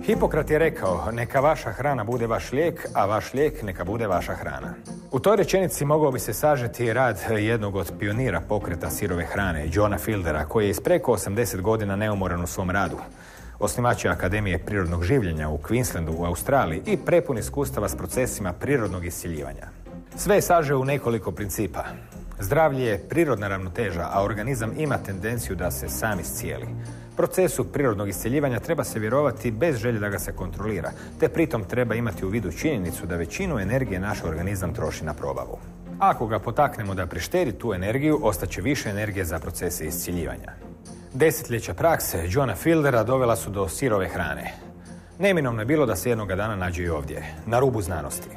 Hipokrat je rekao, neka vaša hrana bude vaš lijek, a vaš lijek neka bude vaša hrana. U toj rečenici mogao bi se sažeti rad jednog od pionira pokreta sirove hrane, Johna Fieldera, koji je iz preko 80 godina neumoran u svom radu. Osnivač je Akademije prirodnog življenja u Queenslandu u Australiji i prepun iskustava s procesima prirodnog isciljivanja. Sve je sažeo u nekoliko principa. Zdravlje je prirodna ravnoteža, a organizam ima tendenciju da se sam iscijeli. Procesu prirodnog iscjeljivanja treba se vjerovati bez želje da ga se kontrolira, te pritom treba imati u vidu činjenicu da većinu energije naš organizam troši na probavu. Ako ga potaknemo da prištedi tu energiju, ostaće više energije za procese iscjeljivanja. Desetljeća prakse Johna Fieldera dovela su do sirove hrane. Neminovno je bilo da se jednoga dana nađe i ovdje, na rubu znanosti.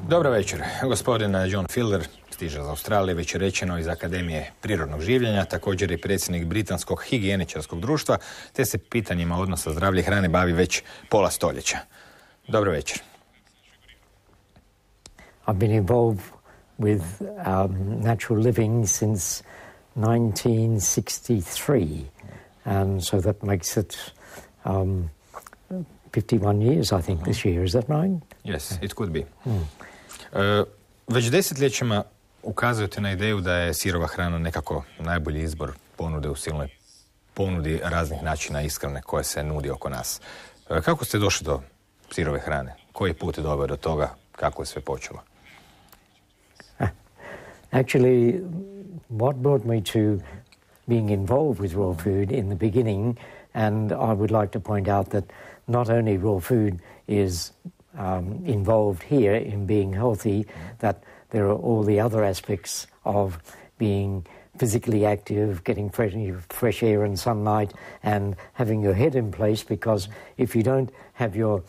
Dobro večer. Gospodin John Fielder stiže iz Australije, već je rečeno, iz Akademije prirodnog življenja, također je predsjednik Britanskog higijeničarskog društva, te se pitanjima odnosa zdravlja i hrane bavi već pola stoljeća. Dobro večer. I've been involved with natural living since 1963, and so that makes it 51 years, I think, this year. Is that right? Yes, it could be. Već desetljećima ukazujete na ideju da je sirova hrana nekako najbolji izbor ponude u silnoj ponudi raznih načina ishrane koje se nudi oko nas. Kako ste došli do sirove hrane? Koji put je doveo do toga? Kako je sve počelo? Actually, what brought me to being involved with raw food in the beginning, and I would like to point out that not only raw food is involved here in being healthy, that there are all the other aspects of being physically active, getting fresh air and sunlight, and having your head in place, because if you don't have your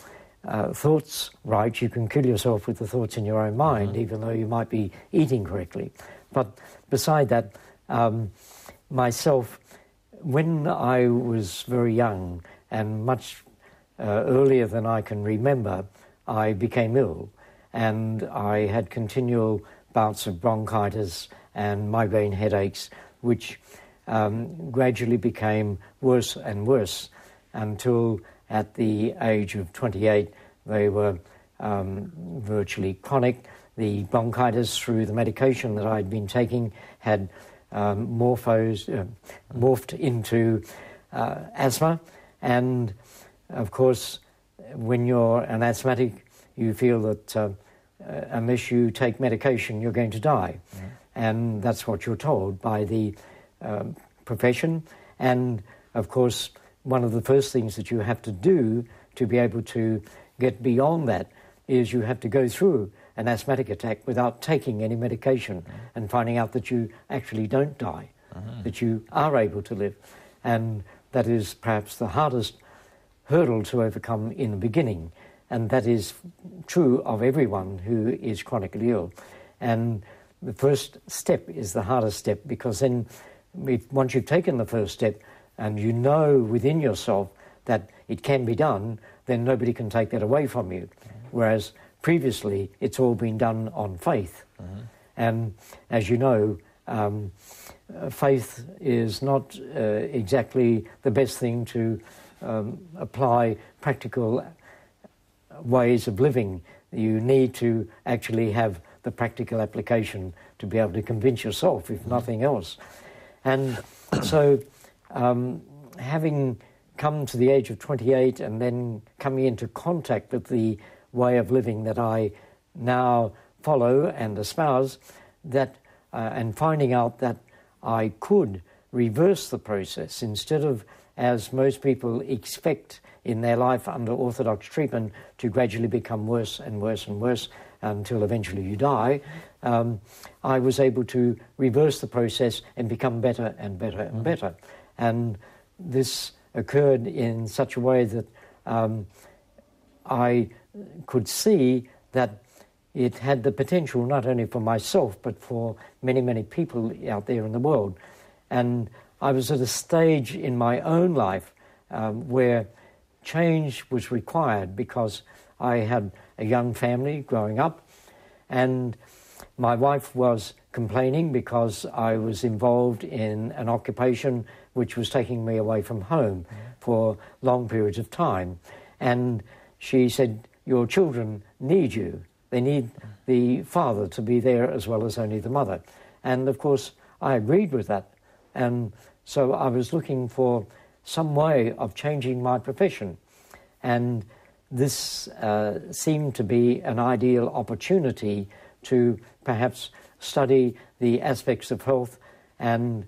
thoughts right, you can kill yourself with the thoughts in your own mind, even though you might be eating correctly. But beside that, myself, when I was very young and much earlier than I can remember, I became ill, and I had continual bouts of bronchitis and migraine headaches, which gradually became worse and worse until at the age of 28 they were virtually chronic. The bronchitis, through the medication that I'd been taking, had morphed into asthma, and of course when you're an asthmatic, you feel that unless you take medication, you're going to die. And that's what you're told by the profession. And, of course, one of the first things that you have to do to be able to get beyond that is you have to go through an asthmatic attack without taking any medication and finding out that you actually don't die, that you are able to live. And that is perhaps the hardest hurdle to overcome in the beginning, and that is true of everyone who is chronically ill. And the first step is the hardest step, because then once you've taken the first step and you know within yourself that it can be done, then nobody can take that away from you. Whereas previously it's all been done on faith. And as you know, faith is not exactly the best thing to apply practical ways of living. You need to actually have the practical application to be able to convince yourself, if nothing else. And so having come to the age of 28 and then coming into contact with the way of living that I now follow and espouse, that and finding out that I could reverse the process instead of, as most people expect in their life under orthodox treatment, to gradually become worse and worse and worse until eventually you die, I was able to reverse the process and become better and better and better. And this occurred in such a way that I could see that it had the potential not only for myself but for many, many people out there in the world. And I was at a stage in my own life where change was required because I had a young family growing up, and my wife was complaining because I was involved in an occupation which was taking me away from home for long periods of time. And she said, your children need you. They need the father to be there as well as only the mother. And of course, I agreed with that. And so I was looking for some way of changing my profession. And this seemed to be an ideal opportunity to perhaps study the aspects of health and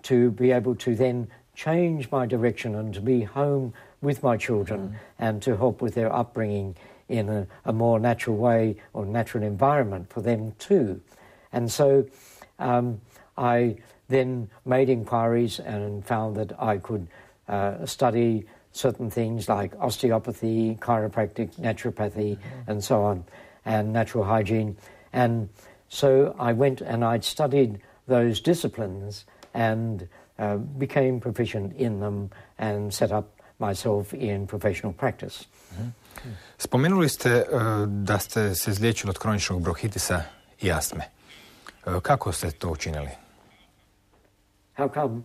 to be able to then change my direction and to be home with my children and to help with their upbringing in a more natural way or natural environment for them too. And so I then made inquiries and found that I could study certain things like osteopathy, chiropractic, naturopathy, and so on, and natural hygiene. And so I went and I'd studied those disciplines and became proficient in them and set up myself in professional practice. Spomenuli ste da ste se izliječili od kroničnog bronhitisa i astme. Kako ste to učinili? How come?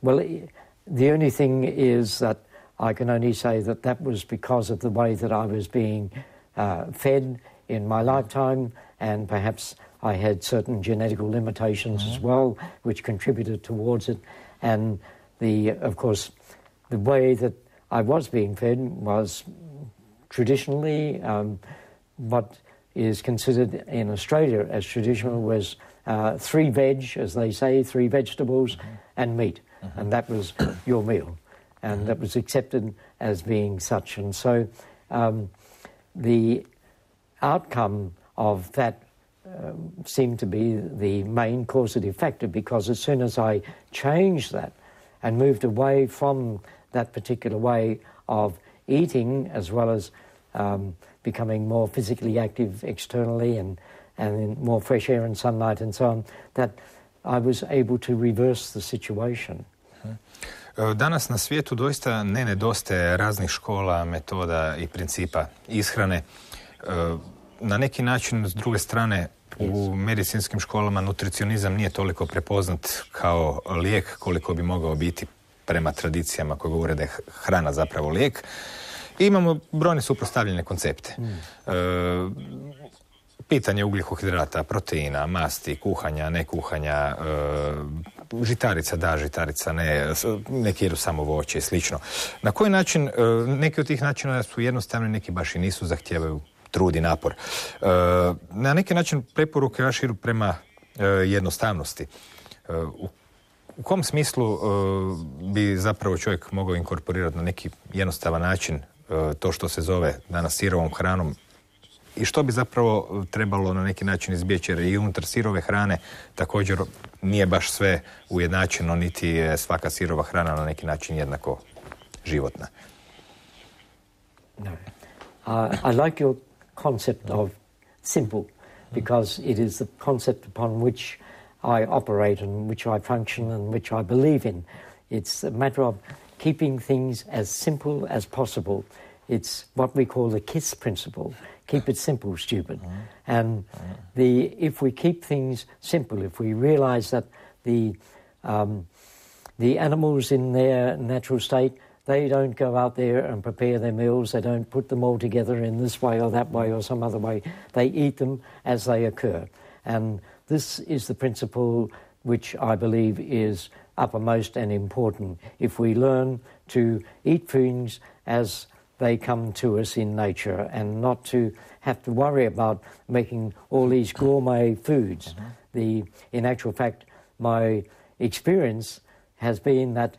Well, the only thing is that I can only say that that was because of the way that I was being fed in my lifetime, and perhaps I had certain genetical limitations as well, which contributed towards it. And of course, the way that I was being fed was traditionally what is considered in Australia as traditional was 3 veg, as they say, 3 vegetables and meat. And that was your meal. And that was accepted as being such. And so the outcome of that seemed to be the main causative factor, because as soon as I changed that and moved away from that particular way of eating, as well as becoming more physically active externally and in more fresh air and sunlight and so on, that I was able to reverse the situation. Danas na svijetu doista ne nedostaje raznih škola, metoda i principa ishrane. Na neki način, s druge strane, u medicinskim školama nutricionizam nije toliko prepoznat kao lijek koliko bi mogao biti prema tradicijama koje govore da je hrana zapravo lijek. I imamo brojne suprotstavljene koncepte. Pitanje ugljikohidrata, proteina, masti, kuhanja, ne kuhanja, žitarica da, žitarica ne, neki jedu samo voće i slično. Na koji način, neki od tih načina su jednostavni, neki baš i nisu, zahtijevaju trud i napor. Na neki način preporuke vaše idu prema jednostavnosti. U kom smislu bi zapravo čovjek mogao inkorporirati na neki jednostavan način to što se zove danas sirovom hranom, i što bi zapravo trebalo na neki način izbjeći, jer i unutar sirove hrane također nije baš sve ujednačeno, niti je svaka sirova hrana na neki način jednako životna. No. I like your concept of simple, because it is the concept upon which I operate and which I function and which I believe in. It's a matter of keeping things as simple as possible. It's what we call the KISS principle. Keep it simple, stupid. And if we keep things simple, if we realize that the animals in their natural state, they don't go out there and prepare their meals. They don't put them all together in this way or that way or some other way. They eat them as they occur. And this is the principle which I believe is uppermost and important. If we learn to eat things as they come to us in nature and not to have to worry about making all these gourmet foods. In actual fact, my experience has been that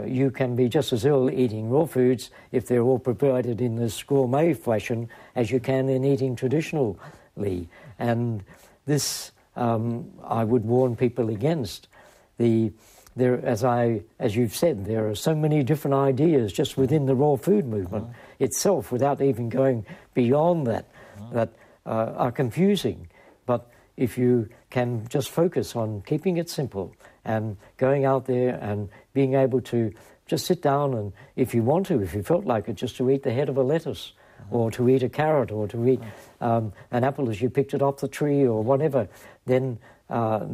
you can be just as ill eating raw foods if they're all prepared in this gourmet fashion as you can in eating traditionally. And this I would warn people against. As you've said, there are so many different ideas just within the raw food movement itself, without even going beyond that are confusing. But if you can just focus on keeping it simple and going out there and being able to just sit down and, if you want to, if you felt like it, just to eat the head of a lettuce or to eat a carrot or to eat an apple as you picked it off the tree or whatever, then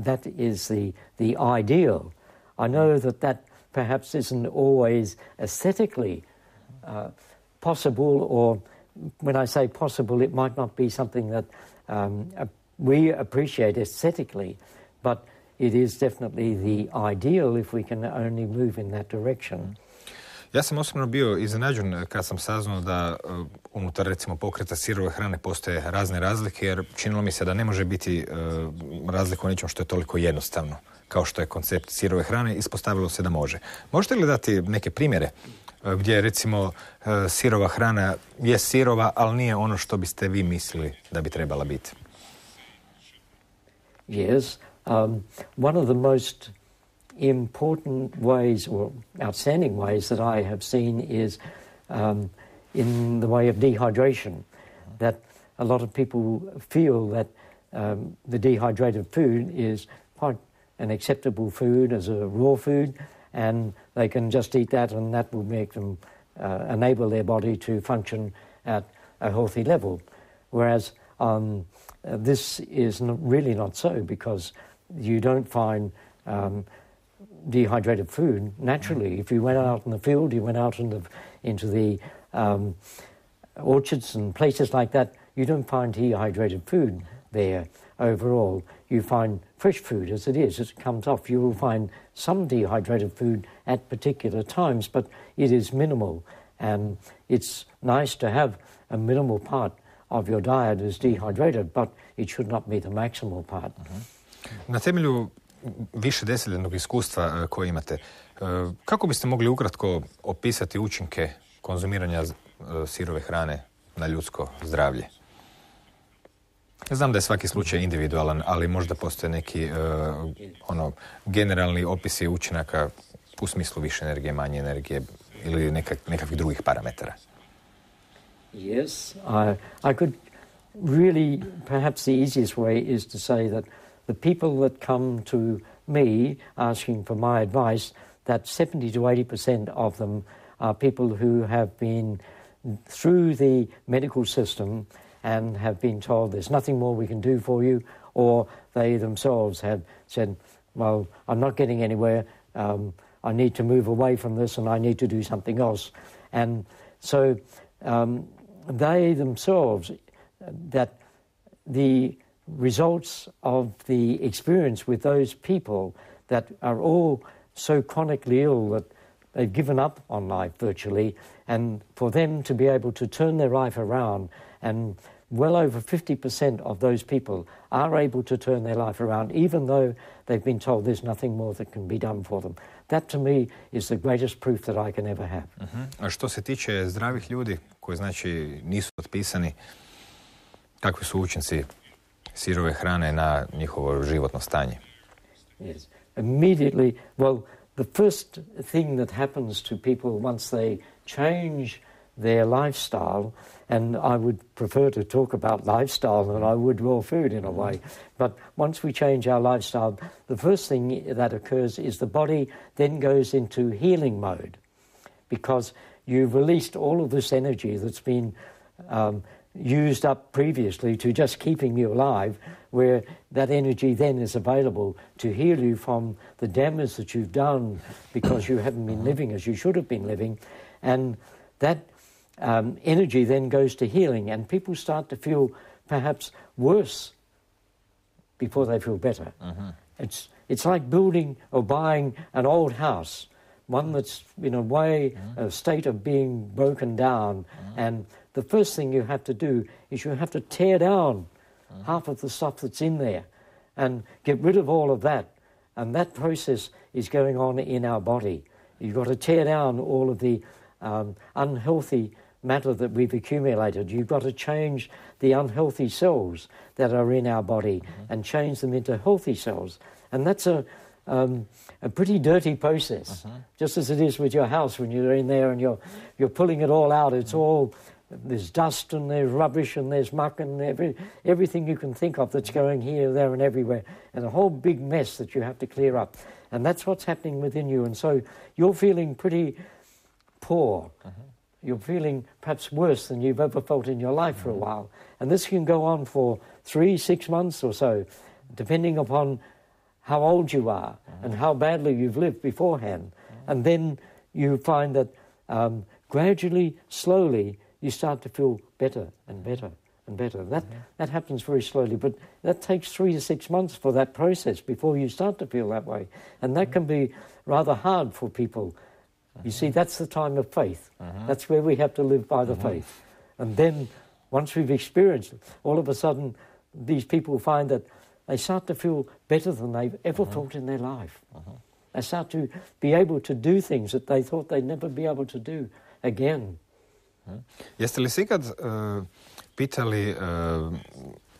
that is the ideal. I know that perhaps isn't always aesthetically possible, or when I say possible, it might not be something that we appreciate aesthetically, but it is definitely the ideal if we can only move in that direction. Ja sam osobno bio iznenađen kad sam saznao da unutar, recimo, pokreta sirove hrane postoje razne razlike, jer činilo mi se da ne može biti razlika u nečem što je toliko jednostavno kao što je koncept sirove hrane. Ispostavilo se da može. Možete li dati neke primjere gdje, recimo, sirova hrana je sirova, ali nije ono što biste vi mislili da bi trebala biti? Yes. One of the most important ways, or outstanding ways, that I have seen is in the way of dehydration. That a lot of people feel that the dehydrated food is quite an acceptable food as a raw food, and they can just eat that, and that will make them enable their body to function at a healthy level. Whereas this is really not so, because you don't find dehydrated food naturally. If you went out in the field, you went out into the orchards and places like that, you don't find dehydrated food there overall. You find fresh food as it is, as it comes off. You will find some dehydrated food at particular times, but it is minimal. And it's nice to have a minimal part of your diet is dehydrated, but it should not be the maximal part. Na temelju više desetljetnog iskustva koje imate, kako biste mogli ukratko opisati učinke konzumiranja sirove hrane na ljudsko zdravlje? Znam da je svaki slučaj individualan, ali možda postoje neki generalni opisi učinaka u smislu više energije, manje energije ili nekakvih drugih parametara. Yes, I could really, perhaps the easiest way is to say that the people that come to me asking for my advice, that 70 to 80% of them are people who have been through the medical system and have been told there's nothing more we can do for you, or they themselves have said, well, I'm not getting anywhere, I need to move away from this and I need to do something else. And so they themselves, that the results of the experience with those people that are all so chronically ill that they've given up on life virtually, and for them to be able to turn their life around, and well over 50% of those people are able to turn their life around, even though they've been told there's nothing more that can be done for them. That to me is the greatest proof that I can ever have. A što se tiče zdravih ljudi koji znači nisu otpisani, kakvi su učinci sirove hrane na njihovo životno stanje? Yes. Immediately, well, the first thing that happens to people once they change their lifestyle, and I would prefer to talk about lifestyle than I would raw food in a way, but once we change our lifestyle, the first thing that occurs is the body then goes into healing mode, because you've released all of this energy that's been used up previously to just keeping you alive, where that energy then is available to heal you from the damage that you've done because you haven't been living as you should have been living. And that energy then goes to healing, and people start to feel perhaps worse before they feel better. It's like building or buying an old house, one that's in a way a state of being broken down, and the first thing you have to do is you have to tear down half of the stuff that's in there and get rid of all of that. And that process is going on in our body. You've got to tear down all of the unhealthy matter that we've accumulated. You've got to change the unhealthy cells that are in our body and change them into healthy cells. And that's a pretty dirty process, just as it is with your house when you're in there and you're pulling it all out. It's all there's dust and there's rubbish and there's muck and everything you can think of that's going here, there and everywhere, and a whole big mess that you have to clear up. And that's what's happening within you. And so you're feeling pretty poor. You're feeling perhaps worse than you've ever felt in your life for a while. And this can go on for 3-6 months or so, depending upon how old you are and how badly you've lived beforehand. And then you find that gradually, slowly, you start to feel better and better and better. That happens very slowly, but that takes 3 to 6 months for that process before you start to feel that way. And that can be rather hard for people. You see, that's the time of faith. That's where we have to live by the faith. And then, once we've experienced it, all of a sudden, these people find that they start to feel better than they've ever felt in their life. They start to be able to do things that they thought they'd never be able to do again. Jeste li se ikad pitali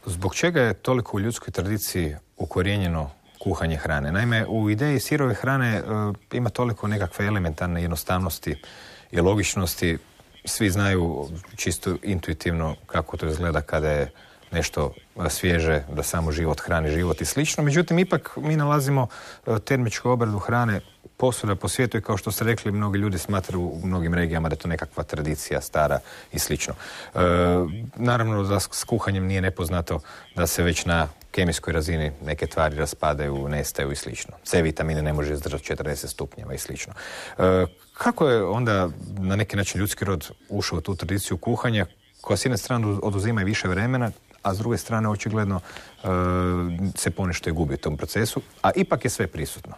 zbog čega je toliko u ljudskoj tradiciji ukorijenjeno kuhanje hrane? Naime, u ideji sirove hrane ima toliko nekakve elementarne jednostavnosti i logičnosti. Svi znaju čisto intuitivno kako to izgleda kada je nešto svježe, da samo život hrani život i slično. Međutim, ipak mi nalazimo termičku obradu hrane posvuda po svijetu i kao što ste rekli, mnogi ljudi smatraju u mnogim regijama da je to nekakva tradicija stara i slično. Naravno da s kuhanjem nije nepoznato da se već na kemijskoj razini neke tvari raspadaju, nestaju i slično. C vitamine ne može izdržati 40 stupnjeva i slično. Kako je onda na neki način ljudski rod ušao u tu tradiciju kuhanja koja s jedne strane oduzima i više vremena, a s druge strane očigledno se ponešto i gubi u tom procesu, a ipak je sve prisutno?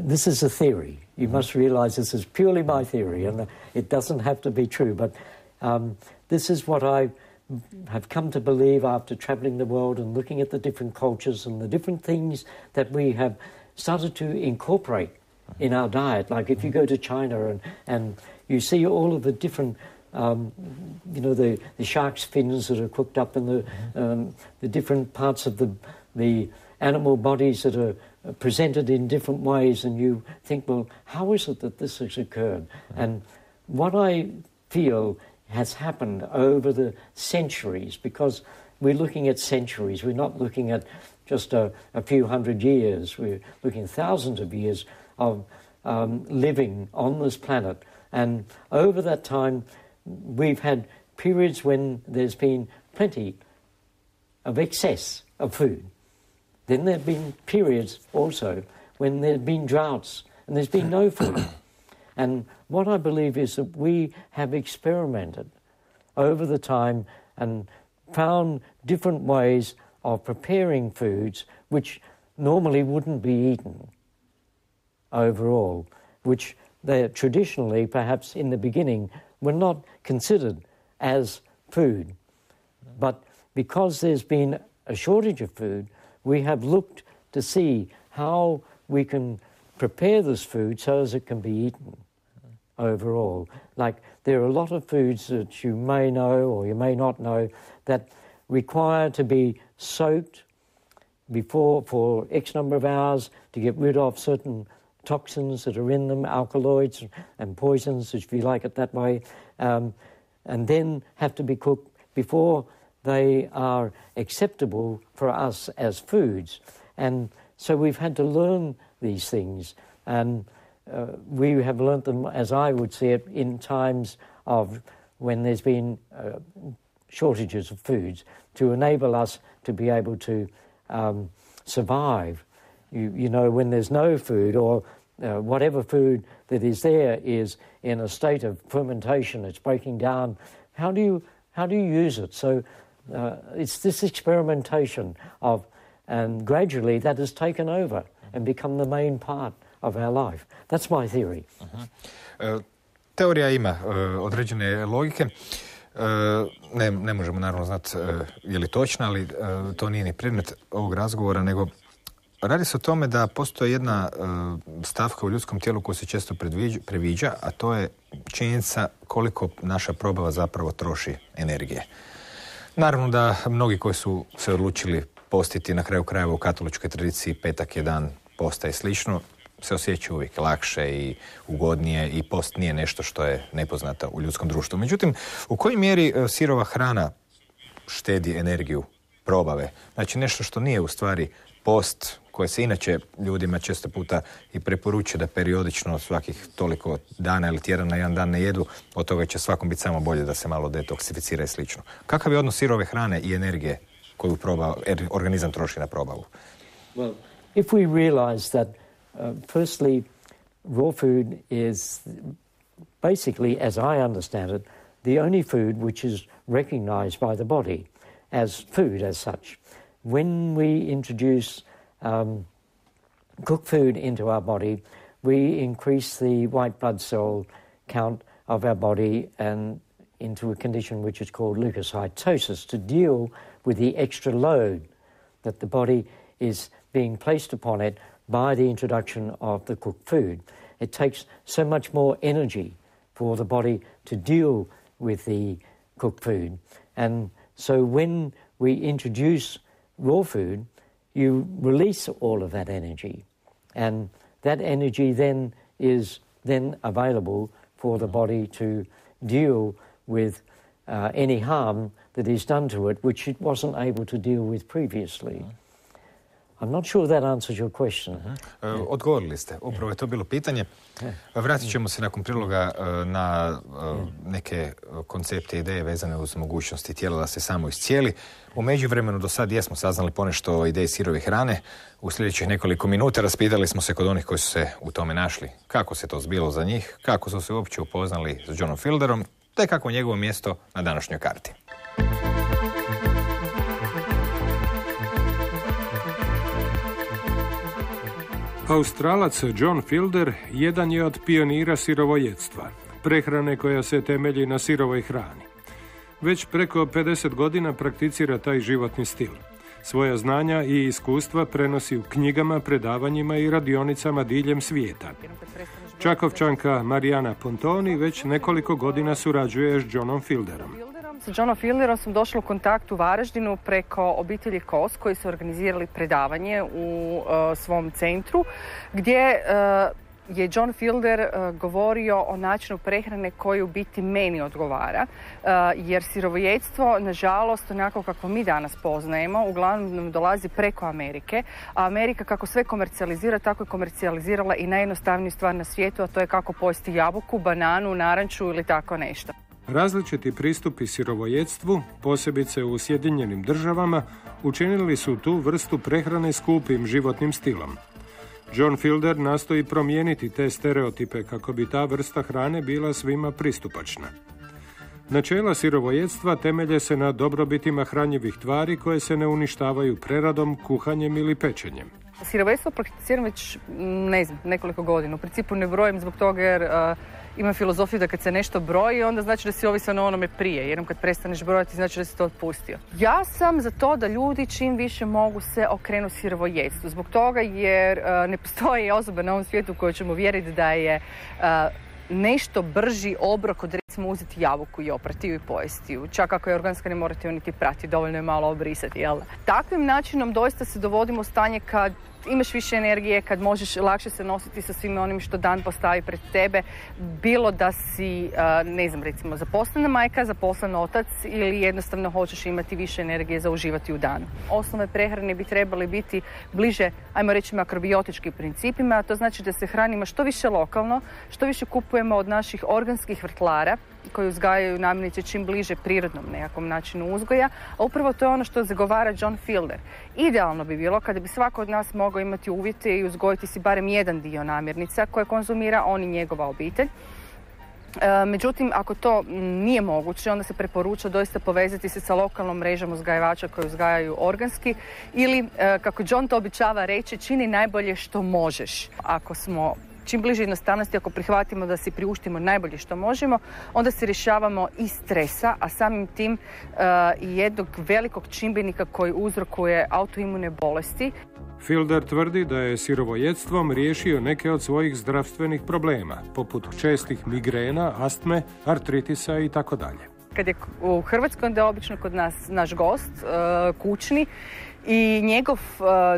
This is a theory. You must realize this is purely my theory, and it doesn't have to be true. But this is what I have come to believe after traveling the world and looking at the different cultures and the different things that we have started to incorporate in our diet. Like if you go to China and you see all of the different, the shark's fins that are cooked up and the different parts of the animal bodies that are presented in different ways, and you think, well, how is it that this has occurred? And what I feel has happened over the centuries, because we're looking at centuries, we're not looking at just a few hundred years, we're looking at thousands of years of living on this planet. And over that time, we've had periods when there's been plenty of excess of food. Then there have been periods also when there have been droughts and there's been no food. And what I believe is that we have experimented over the time and found different ways of preparing foods which normally wouldn't be eaten overall, which they traditionally, perhaps in the beginning, were not considered as food. But because there's been a shortage of food, we have looked to see how we can prepare this food so as it can be eaten overall. Like there are a lot of foods that you may know or you may not know that require to be soaked before for X number of hours to get rid of certain toxins that are in them, alkaloids and poisons, if you like it that way, and then have to be cooked before they are acceptable for us as foods. And so we've had to learn these things, and we have learnt them, as I would see it, in times of when there's been shortages of foods, to enable us to be able to survive. You know, when there's no food or whatever food that is there is in a state of fermentation, it's breaking down, how do you use it? So it's this experimentation of, and gradually that has taken over and become the main part of our life. That's my theory. Teorija ima određene logike. Ne možemo naravno znati je li točna, ali to nije ni predmet ovog razgovora, nego radi se o tome da postoji jedna stavka u ljudskom tijelu koja se često previđa, a to je činjenica koliko naša probava zapravo troši energije. Naravno da mnogi koji su se odlučili postiti, na kraju krajeva u katoličkoj tradiciji petak je dan posta i slično, se osjeća uvijek lakše i ugodnije i post nije nešto što je nepoznato u ljudskom društvu. Međutim, u kojoj mjeri sirova hrana štedi energiju probave? Znači nešto što nije u stvari post, koje se inače ljudima često puta i preporučuje da periodično svakih toliko dana ili tjedana jedan dan ne jedu, od toga će svakom biti samo bolje da se malo detoksificira i slično. Kakav je odnos sirove hrane i energije koju organizam troši na probavu? Well, if we realize that firstly raw food is basically, as I understand it, the only food which is recognized by the body as food as such. When we introduce cooked food into our body, we increase the white blood cell count of our body and into a condition which is called leukocytosis to deal with the extra load that the body is being placed upon it by the introduction of the cooked food. It takes so much more energy for the body to deal with the cooked food. And so when we introduce raw food, you release all of that energy. And that energy then is then available for the body to deal with any harm that is done to it, which it wasn't able to deal with previously. I'm not sure that answers your question. Odgovorili ste. Upravo je to bilo pitanje. Vratit ćemo se nakon priloga na neke koncepte i ideje vezane uz mogućnosti tijela da se samo iscijeli. U međuvremenu do sad jesmo saznali ponešto o ideji sirove hrane. U sljedećih nekoliko minuta raspitali smo se kod onih koji su se u tome našli. Kako se to zbilo za njih, kako su se uopće upoznali s Johnom Fielderom, te kako je njegovo mjesto na današnjoj karti. Australac John Fielder jedan je od pionira sirovojedstva, prehrane koja se temelji na sirovoj hrani. Već preko 50 godina prakticira taj životni stil. Svoja znanja i iskustva prenosi u knjigama, predavanjima i radionicama diljem svijeta. Čakovčanka Marijana Pontoni već nekoliko godina surađuje s Johnom Fielderom. S Johnom Fielderom sam došla u kontakt u Varaždinu preko obitelji Kos koji su organizirali predavanje u svom centru gdje je John Fielder govorio o načinu prehrane koji u biti meni odgovara, jer sirovojedstvo, nažalost, onako kako mi danas poznajemo, uglavnom nam dolazi preko Amerike, a Amerika kako sve komercijalizira, tako je komercijalizirala i najjednostavniju stvar na svijetu, a to je kako pojesti jabuku, bananu, naranču ili tako nešto. Različiti pristupi sirovojedstvu, posebice u Sjedinjenim Državama, učinili su tu vrstu prehrane skupim životnim stilom. John Fielder nastoji promijeniti te stereotipe kako bi ta vrsta hrane bila svima pristupačna. Načela sirovojedstva temelje se na dobrobitima hranjivih tvari koje se ne uništavaju preradom, kuhanjem ili pečenjem. Sirovojedstvo prakticiram već, nekoliko godina. U principu ne brojim zbog toga jer imam filozofiju da kad se nešto broji, onda znači da si ovisan o onome prije. Jednom kad prestaneš brojati, znači da si to otpustio. Ja sam za to da ljudi čim više mogu se okrenuti sirovojedstvu. Zbog toga jer ne postoji osoba na ovom svijetu koju ćemo vjeriti da je nešto brži obrok od recimo uzeti jabuku i oprati ju i pojesti ju. Čak ako je organska ne morate ju niti prati, dovoljno je malo obrisati, jel? Takvim načinom doista se dovodimo u stanje kad imaš više energije, kad možeš lakše se nositi sa svim onim što dan postavi pred tebe, bilo da si, recimo zaposlena majka, zaposlen otac ili jednostavno hoćeš imati više energije za uživati u danu. Osnove prehrane bi trebali biti bliže, ajmo reći, makrobiotičkim principima, a to znači da se hranimo što više lokalno, što više kupujemo od naših organskih vrtlara koji uzgajaju namirnice čim bliže prirodnom nekakvom načinu uzgoja, a upravo to je ono što zagovara John Fielder. Idealno bi bilo kada bi svako od nas mogao imati uvjete i uzgojiti si barem jedan dio namirnica koje konzumira on i njegova obitelj. Međutim, ako to nije moguće, onda se preporuča doista povezati se sa lokalnom mrežom uzgajivača koji uzgajaju organski ili, kako John to običava reći, čini najbolje što možeš. Ako smo čim bliže jednostavnosti, ako prihvatimo da si priuštimo najbolje što možemo, onda se rješavamo i stresa, a samim tim i jednog velikog čimbenika koji uzrokuje autoimune bolesti. Fielder tvrdi da je sirovojedstvom riješio neke od svojih zdravstvenih problema, poput čestih migrena, astme, artritisa i tako dalje. Kad je u Hrvatskoj, onda je obično kod nas naš gost, kućni, I njegov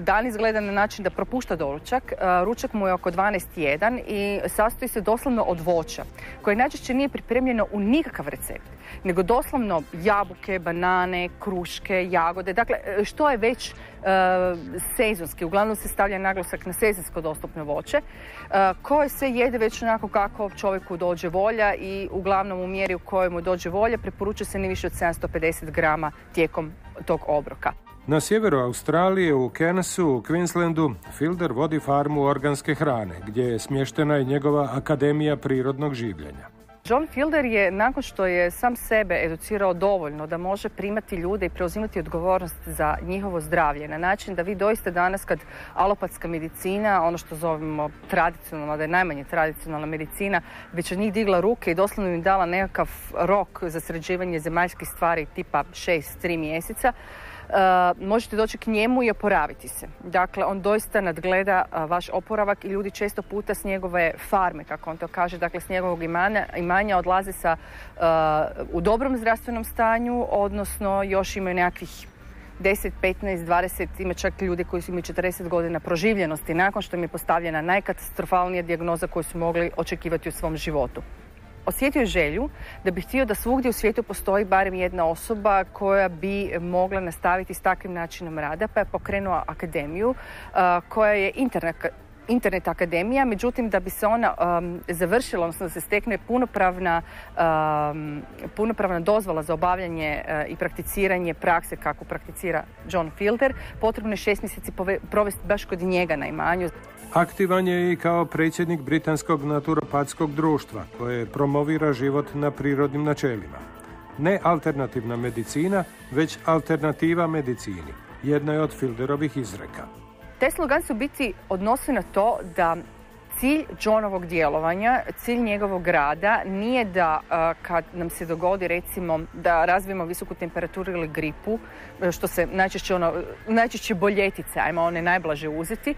dan izgleda na način da propušta doručak. Ručak mu je oko 12:01 i sastoji se doslovno od voća, koje najčešće nije pripremljeno u nikakav recept, nego doslovno jabuke, banane, kruške, jagode. Dakle, što je već sezonski. Uglavnom se stavlja naglasak na sezonsko dostupno voće, koje se jede već onako kako čovjeku dođe volja i uglavnom u mjeri u kojoj mu dođe volja preporučuje se ne više od 750 grama tijekom tog obroka. Na sjeveru Australije, u Cairnsu, u Queenslandu, Fielder vodi farmu organske hrane, gdje je smještena i njegova Akademija prirodnog življenja. John Fielder je, nakon što je sam sebe educirao dovoljno da može primati ljude i preuzimati odgovornost za njihovo zdravlje, na način da vi doista danas kad alopatska medicina, ono što zovemo tradicionalna, da je najmanje tradicionalna medicina, već od njih digla ruke i doslovno im dala nekakav rok za sređivanje zemaljskih stvari tipa 6-3 mjeseca, možete doći k njemu i oporaviti se. Dakle, on doista nadgleda vaš oporavak i ljudi često puta s njegove farme, kako on to kaže, dakle s njegovog imanja odlaze u dobrom zdravstvenom stanju, odnosno još imaju nekakvih 10, 15, 20, ima čak ljudi koji su imaju 40 godina proživljenosti nakon što im je postavljena najkatastrofalnija dijagnoza koju su mogli očekivati u svom životu. Osjetio je želju da bi htio da svugdje u svijetu postoji barem jedna osoba koja bi mogla nastaviti s takvim načinom rada, pa je pokrenuo akademiju koja je internet akademija, međutim da bi se ona završila, odnosno da se stekne punopravna dozvola za obavljanje i prakticiranje prakse kako prakticira John Fielder, potrebno je 6 mjeseci provesti baš kod njega na imanju. Aktivan je i kao predsjednik Britanskog naturopatskog društva, koje promovira život na prirodnim načelima. Ne alternativna medicina, već alternativa medicini. Jedna je od Fielderovih izreka. Taj slogan se u biti odnosi na to da cilj Johnovog djelovanja, cilj njegovog rada nije da kad nam se dogodi recimo da razvijemo visoku temperaturu ili gripu, što se najčešće boljetice, ajmo one najblaže uzeti,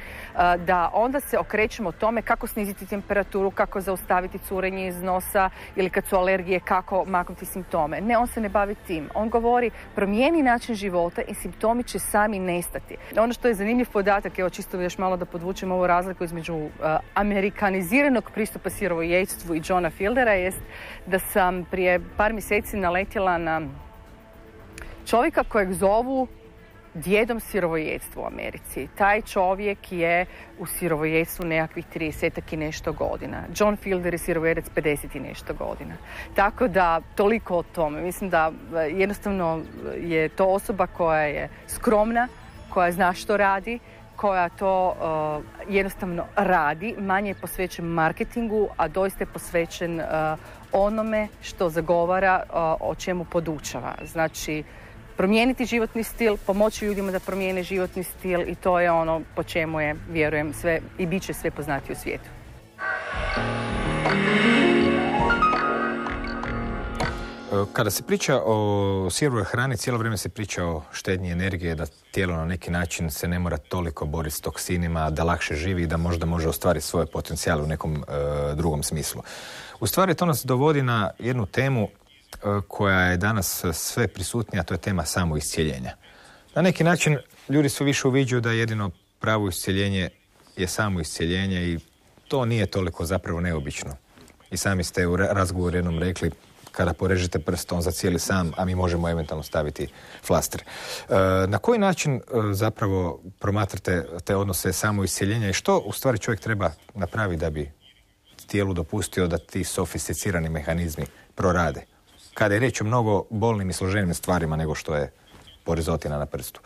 da onda se okrećemo tome kako sniziti temperaturu, kako zaustaviti curenje iz nosa ili kad su alergije kako maknuti simptome. Ne, on se ne bavi tim. On govori promijeni način života i simptomi će sami nestati. Ono što je zanimljiv podatak, evo čisto još malo da podvučem ovu razliku između amerikaniziranog pristupa sirovoječstvu i Johna Fieldera, jest da sam prije par mjeseci naletjela na čovjeka kojeg zovu djedom sirovojedstva u Americi. Taj čovjek je u sirovojedstvu nekakvih 30 i nešto godina. John Fielder je sirovojedac 50 i nešto godina. Tako da, toliko o tome. Mislim da jednostavno je to osoba koja je skromna, koja zna što radi, koja to jednostavno radi, manje je posvećen marketingu, a doista je posvećen onome što zagovara, o čemu podučava. Znači, promijeniti životni stil, pomoći ljudima da promijene životni stil i to je ono po čemu je, vjerujem, sve i bit će sve poznati u svijetu. Kada se priča o sirovoj hrani, cijelo vrijeme se priča o štednji energije, da tijelo na neki način se ne mora toliko boriti s toksinima, da lakše živi i da možda može ostvariti svoje potencijale u nekom drugom smislu. U stvari to nas dovodi na jednu temu koja je danas sve prisutnija, to je tema samoiscijeljenja. Na neki način ljudi su više uviđaju da jedino pravo iscijeljenje je samoiscijeljenje i to nije toliko zapravo neobično. I sami ste u razgovoru jednom rekli, kada porežete prst, on zacijeli sam, a mi možemo eventualno staviti flaster. Na koji način zapravo promatrate te odnose samoiscijeljenja i što u stvari čovjek treba napraviti da bi tijelu dopustio da ti sofisticirani mehanizmi prorade? Kada je riječ o mnogo bolnim i složenim stvarima nego što je porizotina na prstu.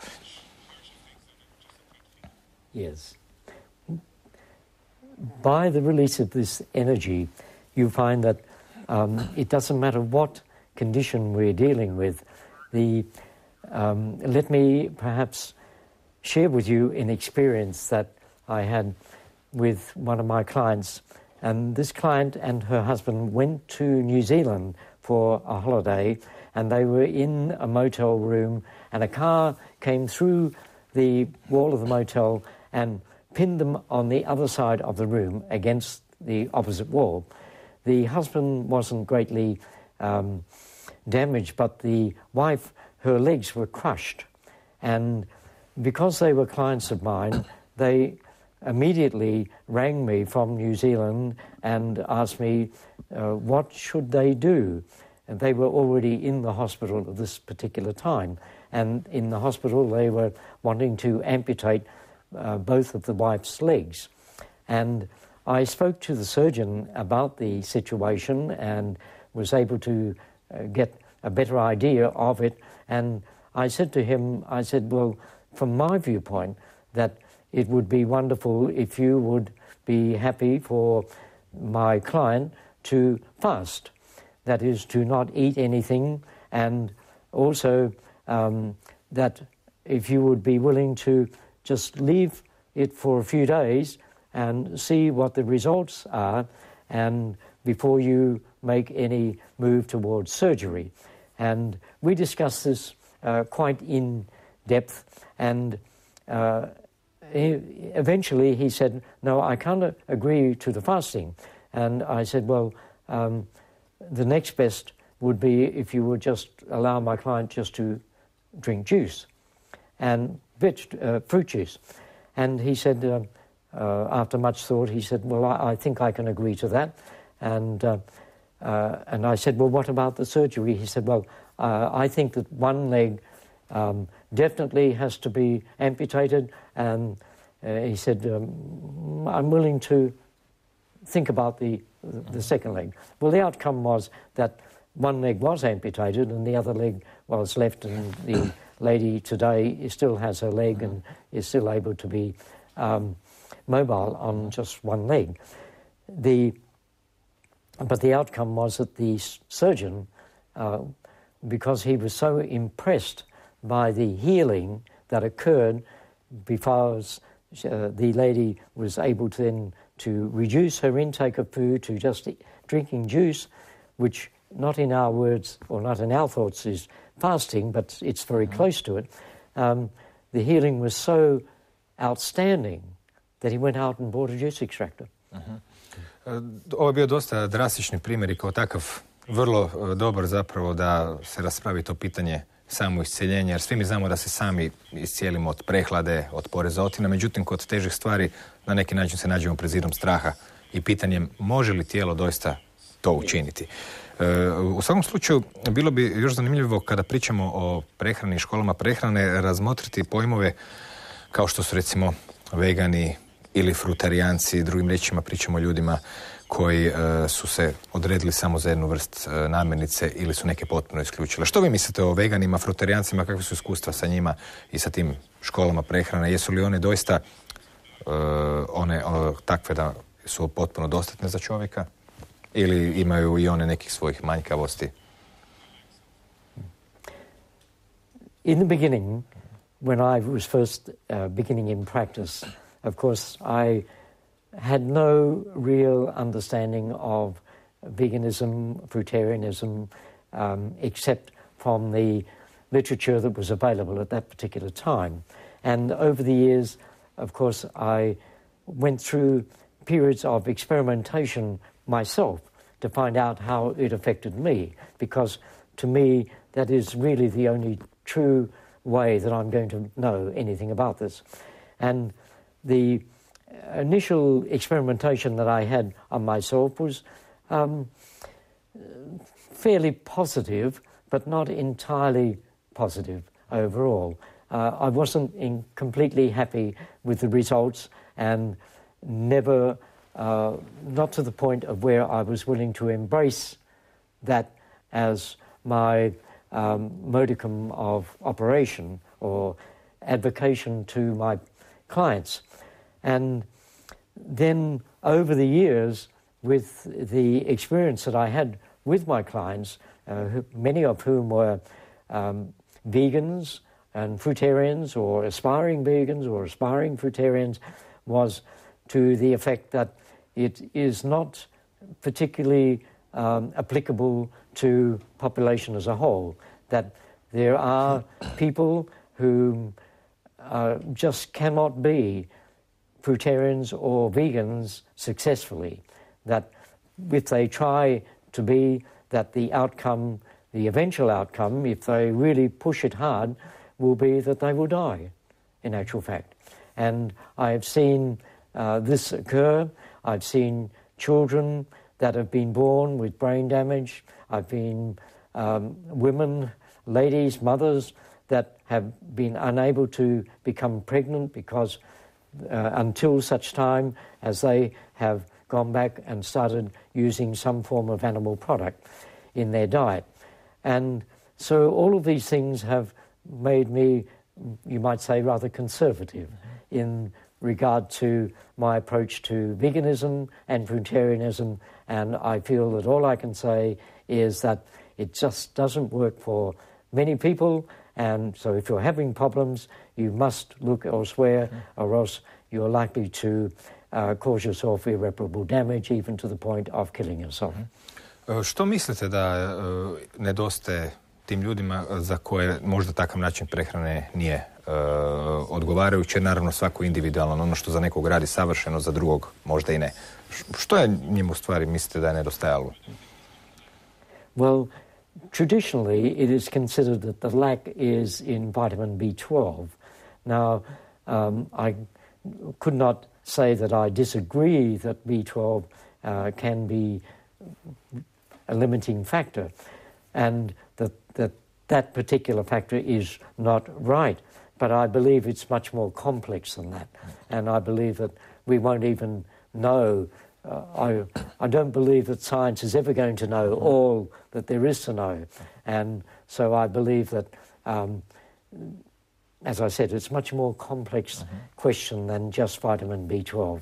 Yes. By the release of this energy, you find that it doesn't matter what condition we're dealing with. Let me perhaps share with you an experience that I had with one of my clients. And this client and her husband went to New Zealand for a holiday, and they were in a motel room, and a car came through the wall of the motel and pinned them on the other side of the room against the opposite wall. The husband wasn't greatly damaged, but the wife, her legs were crushed, and because they were clients of mine, they immediately rang me from New Zealand and asked me what should they do. And they were already in the hospital at this particular time. And in the hospital, they were wanting to amputate both of the wife's legs. And I spoke to the surgeon about the situation and was able to get a better idea of it. And I said to him, I said, well, from my viewpoint, that it would be wonderful if you would be happy for my client to fast. That is, to not eat anything, and also that if you would be willing to just leave it for a few days and see what the results are, and before you make any move towards surgery. And we discussed this quite in depth, and eventually he said, no, I can't agree to the fasting. And I said, well, the next best would be if you would just allow my client just to drink juice and fruit juice. And he said, after much thought, he said, well, I think I can agree to that. And I said, well, what about the surgery? He said, well, I think that one leg definitely has to be amputated. And he said, I'm willing to think about the second leg. Well, the outcome was that one leg was amputated and the other leg was left, and the lady today still has her leg and is still able to be mobile on just one leg. But the outcome was that the surgeon, because he was so impressed by the healing that occurred, because the lady was able to then to reduce her intake of food to just drinking juice, which not in our words or not in our thoughts is fasting, but it's very close to it. The healing was so outstanding that he went out and bought a juice extractor. Ovo je bio dosta drastični primjer i kao takav vrlo dobar zapravo da se raspravi to pitanje samoiscjeljenja, jer svi mi znamo da se sami iscijelimo od prehlade, od porezotina, međutim kod težih stvari na neki način se nađemo pred zidom straha i pitanjem može li tijelo doista to učiniti. U svakom slučaju bilo bi još zanimljivo kada pričamo o prehrani i školama prehrane razmotriti pojmove kao što su recimo vegani ili frutarijanci, drugim riječima pričamo o ljudima koji su se odredili samo za jednu vrst namirnice ili su neke potpuno isključile. Što vi mislite o veganima, frutarijancima, kakve su iskustva sa njima i sa tim školama prehrane? Jesu li one doista takve da su potpuno dostatne za čovjeka ili imaju i one nekih svojih manjkavosti? In the beginning, when I was first beginning in practice, of course, I had no real understanding of veganism, fruitarianism, except from the literature that was available at that particular time. And over the years, of course, I went through periods of experimentation myself to find out how it affected me, because to me, that is really the only true way that I'm going to know anything about this. And the initial experimentation that I had on myself was fairly positive, but not entirely positive overall. I wasn't completely happy with the results, and never, not to the point of where I was willing to embrace that as my modicum of operation or advocation to my clients. And then over the years, with the experience that I had with my clients, many of whom were vegans and fruitarians or aspiring vegans or aspiring fruitarians, was to the effect that it is not particularly applicable to population as a whole, that there are people who just cannot be fruitarians or vegans successfully, that if they try to be, that the outcome, the eventual outcome, if they really push it hard, will be that they will die. in actual fact. And I have seen this occur. I've seen children that have been born with brain damage. I've been women, ladies, mothers that have been unable to become pregnant because until such time as they have gone back and started using some form of animal product in their diet. And so all of these things have made me, you might say, rather conservative in regard to my approach to veganism and fruitarianism, and I feel that all I can say is that it just doesn't work for many people, and so if you're having problems, you must look elsewhere, or else you're likely to cause yourself irreparable damage, even to the point of killing yourself. Što mislite da nedostaje tim ljudima za koje možda takav način prehrane nije odgovarajuće, naravno svako individualno, ono što za nekog radi savršeno, za drugog možda i ne. Što je njima u stvari mislite da je nedostajalo? Well, traditionally it is considered that the lack is in vitamin B12. Now, I could not say that I disagree that B12 can be a limiting factor, and that particular factor is not right. But I believe it's much more complex than that, and I believe that we won't even know. I don't believe that science is ever going to know all that there is to know, and so I believe that, as I said, it's much more complex question than just vitamin B12.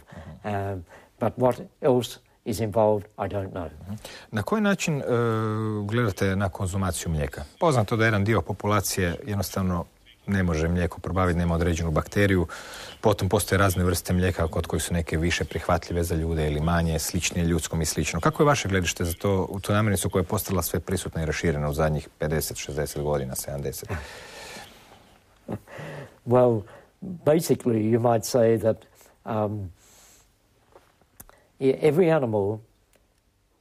But what else is involved, I don't know. Na koji način gledate na konzumaciju mlijeka? Poznato da jedan dio populacije jednostavno ne može mlijeko probaviti, nema određenu bakteriju. Potom postoje razne vrste mlijeka kod kojih su neke više prihvatljive za ljude ili manje, sličnije ljudskom i slično. Kako je vaše gledište za to, u tu namirnicu koja je postala sve prisutna i raširena u zadnjih 50, 60 godina, 70? Well, basically you might say that every animal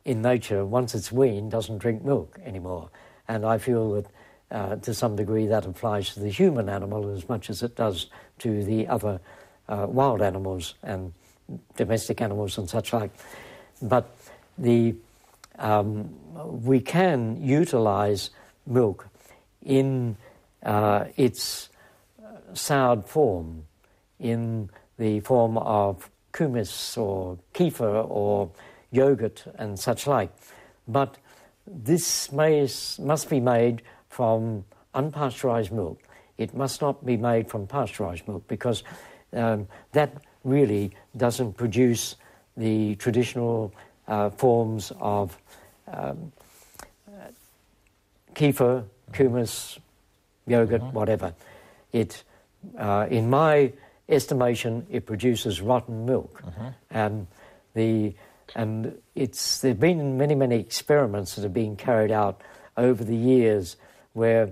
in nature, once it's weaned, doesn't drink milk anymore. And I feel that to some degree that applies to the human animal as much as it does to the other wild animals and domestic animals and such like. But we can utilize milk in its soured form, in the form of kumis or kefir or yogurt and such like. But this must be made from unpasteurized milk. It must not be made from pasteurized milk, because that really doesn't produce the traditional forms of kefir, kumis, yogurt, whatever. It, in my estimation, it produces rotten milk, and there've been many experiments that have been carried out over the years where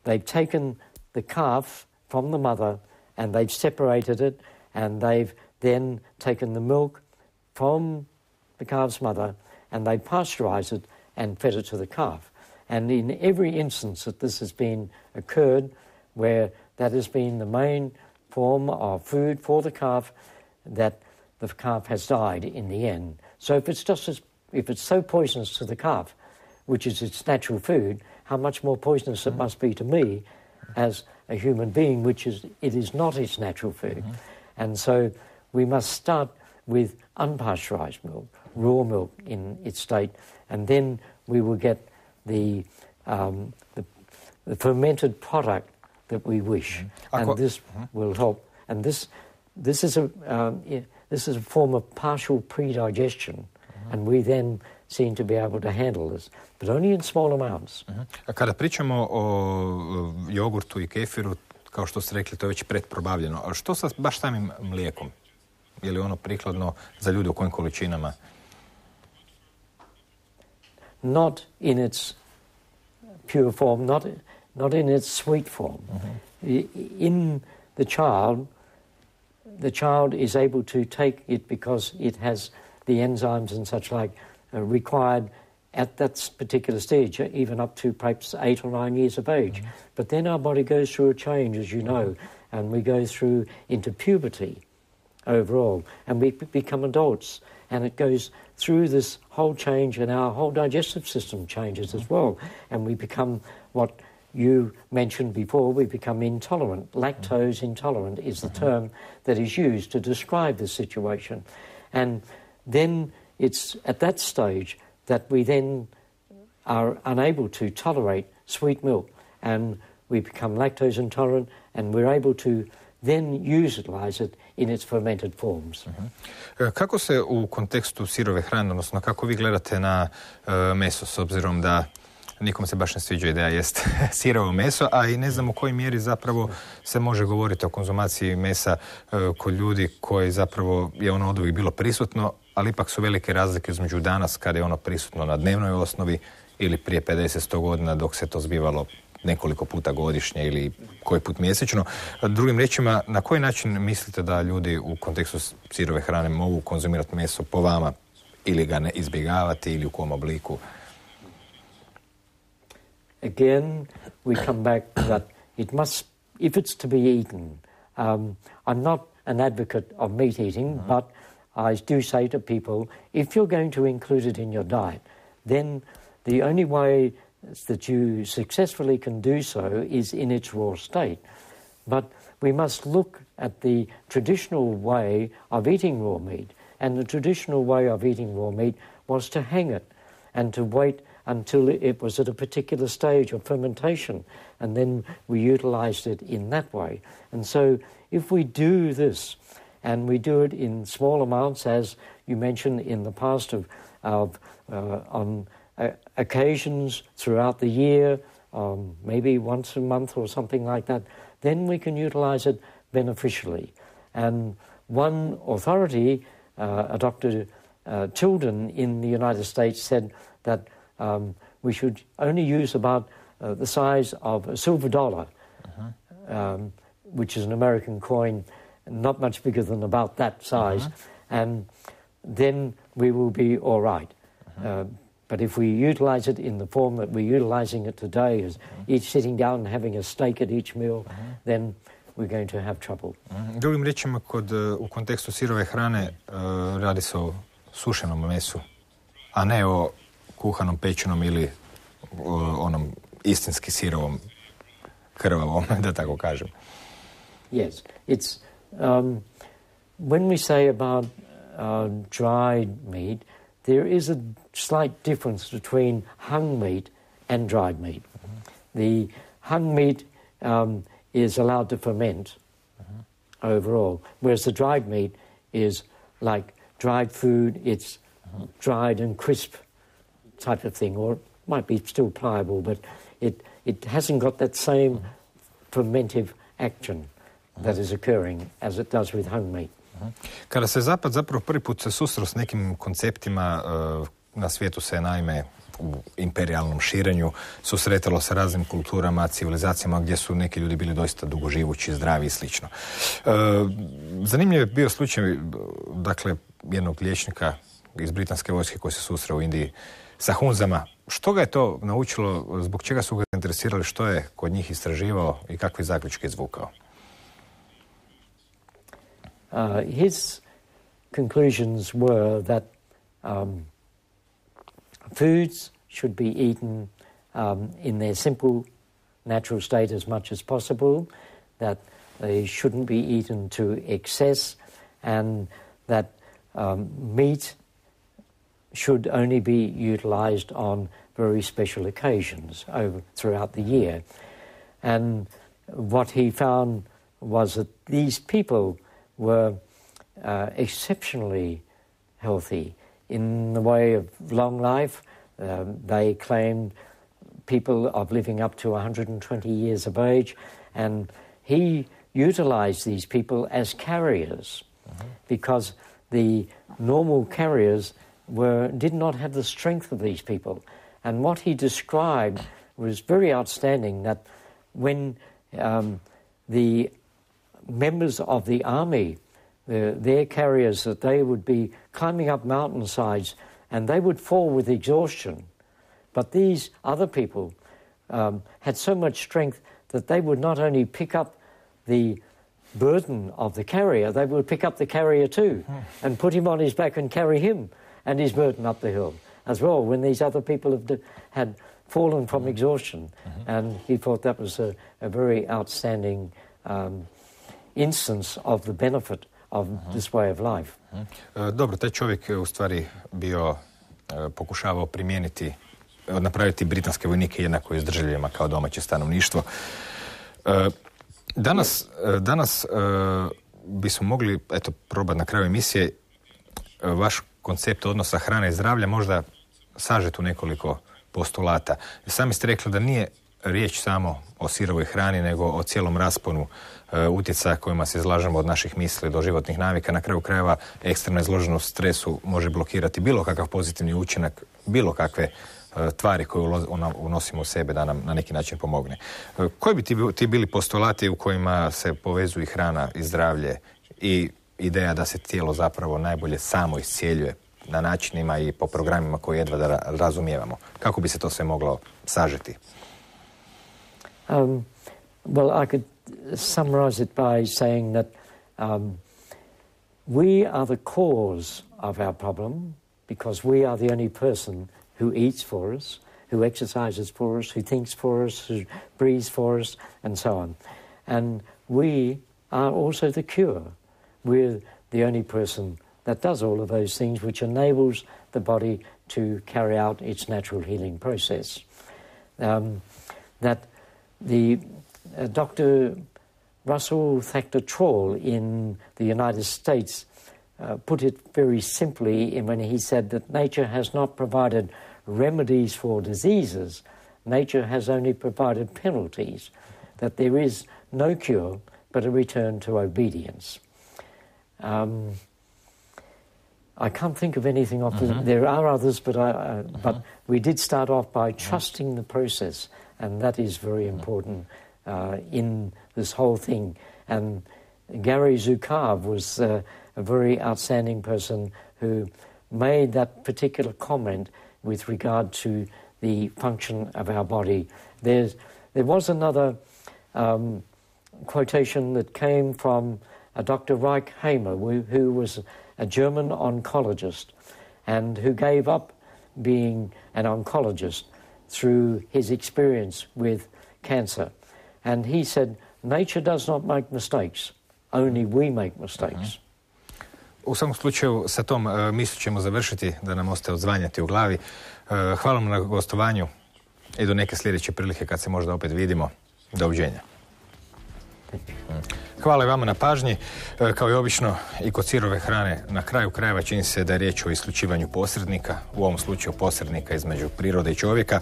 they've taken the calf from the mother and they've separated it, and they've then taken the milk from the calf's mother and they pasteurized it and fed it to the calf. And in every instance that this has been occurred, where that has been the main form of food for the calf, that the calf has died in the end. So if it's so poisonous to the calf, which is its natural food, how much more poisonous it must be to me as a human being, it is not its natural food. And so we must start with unpasteurized milk, raw milk in its state, and then we will get the fermented product that we wish, and this will help. And this is a form of partial predigestion, and we then seem to be able to handle this, but only in small amounts. Kada pričamo o jogurtu i kefiru, kao što ste rekli, to je već pretprobavljeno. A što sa baš samim mlijekom? Je li ono prikladno za ljude u kojim količinama? Not in its pure form, not in its sweet form. In the child is able to take it because it has the enzymes and such like required at that particular stage, even up to perhaps 8 or 9 years of age. But then our body goes through a change, as you know, and we go through into puberty overall, and we become adults, and it goes through this whole change, and our whole digestive system changes as well, and we become what you mentioned before, we become intolerant. Lactose intolerant is the term that is used to describe this situation. And then it's at that stage that we then are unable to tolerate sweet milk, and we become lactose intolerant, and we're able to then utilize it in its fermented forms. Kako se u kontekstu sirove hrane, odnosno kako vi gledate na meso, s obzirom da nikom se baš ne sviđa ideja jest sirovo meso, a i ne znam u kojoj mjeri zapravo se može govoriti o konzumaciji mesa kod ljudi koji zapravo je ono oduvijek bilo prisutno, ali ipak su velike razlike između danas kada je ono prisutno na dnevnoj osnovi ili prije 50-100 godina dok se to zbivalo nekoliko puta godišnje ili koji put mjesečno. Drugim riječima, na koji način mislite da ljudi u kontekstu sirove hrane mogu konzumirati meso po vama ili ga ne izbjegavati ili u kom obliku? Again, we come back that it must, if it's to be eaten, I'm not an advocate of meat eating, but I do say to people, if you're going to include it in your diet, then the only way that you successfully can do so is in its raw state. But we must look at the traditional way of eating raw meat, and the traditional way of eating raw meat was to hang it and to wait until it was at a particular stage of fermentation, and then we utilized it in that way. And so if we do this, and we do it in small amounts, as you mentioned in the past, on occasions throughout the year, maybe once a month or something like that, then we can utilize it beneficially. And one authority, Dr. Tilden in the United States, said that we should only use about the size of a silver dollar, which is an American coin, not much bigger than about that size, and then we will be all right. But if we utilize it in the form that we're utilizing it today, as each sitting down and having a steak at each meal, then we're going to have trouble. Drugim riječima, u kontekstu sirove hrane radi se o sušenom mesu, a ne o kuhanom, pečenom ili onom istinski sirovom, krvavom, da tako kažem. Yes, it's when we say about dried meat, there is a slight difference between hung meat and dried meat. The hung meat is allowed to ferment overall, whereas the dried meat is like dried food. It's dried and crisp type of thing, or it might be still pliable, but it hasn't got that same fermentive action that is occurring as it does with hung meat. Kada se Zapad zapravo prvi put se susreo s nekim konceptima, na svijetu se naime u imperijalnom širenju susretalo sa raznim kulturama, civilizacijama gdje su neki ljudi bili doista dugoživući, zdravi i slično. Zanimljiv je bio slučaj, dakle, jednog liječnika iz britanske vojske koji se susreo u Indiji sa hunzama. Što ga je to naučilo, zbog čega su ga interesirali, što je kod njih istraživao i kakve zaključke izvukao? His conclusions were that foods should be eaten in their simple, natural state as much as possible, that they shouldn't be eaten to excess, and that meat should only be utilized on very special occasions throughout the year. And what he found was that these people were exceptionally healthy in the way of long life. They claimed people of living up to 120 years of age, and he utilized these people as carriers because the normal carriers did not have the strength of these people. And what he described was very outstanding, that when the members of the army, their carriers, that they would be climbing up mountainsides and they would fall with exhaustion. But these other people had so much strength that they would not only pick up the burden of the carrier, they would pick up the carrier too and put him on his back and carry him and his burden up the hill as well when these other people had fallen from exhaustion. And he thought that was a very outstanding instance of the benefit of this way of life. Dobro, taj čovjek je u stvari bio, pokušavao napraviti britanske vojnike jednako izdržljivima kao domaće stanovništvo. Danas bismo mogli, probati na kraju emisije vaš koncept odnosa hrane i zdravlja možda sažeti u nekoliko postulata. Sami ste rekli da nije riječ samo o sirovoj hrani, nego o cijelom rasponu utjecaja kojima se izlažemo od naših misli do životnih navika. Na kraju krajeva ekstremna izloženost stresu može blokirati bilo kakav pozitivni učinak, bilo kakve tvari koje unosimo u sebe da nam na neki način pomogne. Koji bi ti bili postulati u kojima se povezuju i hrana i zdravlje i ideja da se tijelo zapravo najbolje samo iscijeljuje na načinima i po programima koje jedva da razumijevamo? Kako bi se to sve moglo sažeti? Well, I could summarize it by saying that we are the cause of our problem because we are the only person who eats for us, who exercises for us, who thinks for us, who breathes for us, and so on. And we are also the cure. We're the only person that does all of those things, which enables the body to carry out its natural healing process. Dr. Russell Thacker Troll in the United States put it very simply when he said that nature has not provided remedies for diseases, nature has only provided penalties, that there is no cure but a return to obedience. I can't think of anything off there are others, but we did start off by trusting the process, and that is very important in this whole thing. And Gary Zukav was a very outstanding person who made that particular comment with regard to the function of our body. There was another quotation that came from Dr. Reich Hamer, who was a German oncologist and who gave up being an oncologist through his experience with cancer. And he said, nature does not make mistakes, only we make mistakes. U svakom slučaju, sa tom misli ćemo završiti, da nam ostaje odzvanjati u glavi. Hvala vam na gostovanju i do neke sljedeće prilike kad se možda opet vidimo. Doviđenja. Hvala i vama na pažnji. Kao i obično, i kod sirove hrane na kraju krajeva čini se da je riječ o isključivanju posrednika, u ovom slučaju posrednika između prirode i čovjeka,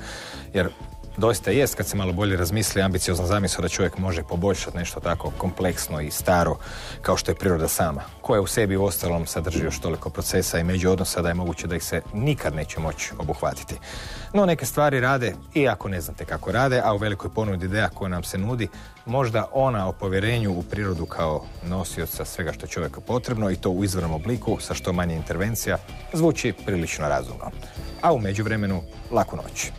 jer doista jest, kad se malo bolje razmisli, ambiciozna zamisao da čovjek može poboljšati nešto tako kompleksno i staro kao što je priroda sama, koja u sebi u ostalom sadrži još toliko procesa i međuodnosa da je moguće da ih se nikad neće moći obuhvatiti. No, neke stvari rade, iako ne znate kako rade, a u velikoj ponudi ideja koja nam se nudi, možda ona o povjerenju u prirodu kao nosioca svega što je čovjeku potrebno, i to u izvornom obliku sa što manje intervencija, zvuči prilično razumno. A u međuvremenu, laku noć.